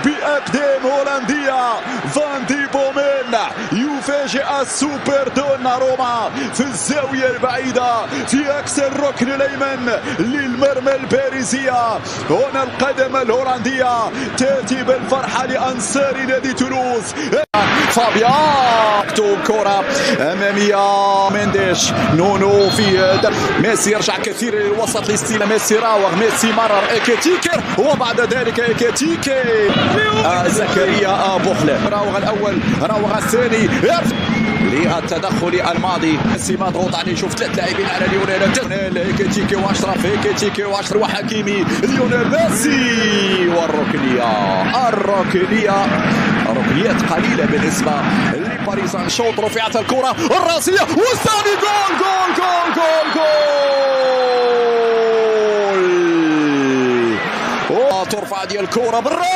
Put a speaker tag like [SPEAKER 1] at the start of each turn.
[SPEAKER 1] بأقدام هولندية فان دي بومين يفاجئ السوبر دوناروما في الزاوية البعيدة في أقصى الركن الأيمن للمرمى الباريسية. هنا القدم الهولندية تأتي بالفرحة لأنصار نادي تولوز. فابيان كرة أمامية مندش نونو في ميسي يرجع كثير للوسط لاستلام ميسي راوغ ميسي مرر إيكيتيكر وبعد ذلك إيكيتيكي زكريا بوخلة راوغ الأول راوغ الثاني للتدخل الماضي ميسي مضغوط عليه. شوف ثلاث لاعبين على ليونيل إيكيتيكي واشرف إيكيتيكي واشرف وحكيمي ليونيل ميسي والركنية ركنيات قليلة بالنسبة لباريس سان شوط. رفعت الكرة الراسية والثاني جول جول جول جول جول ترفع ديال الكرة بالراس.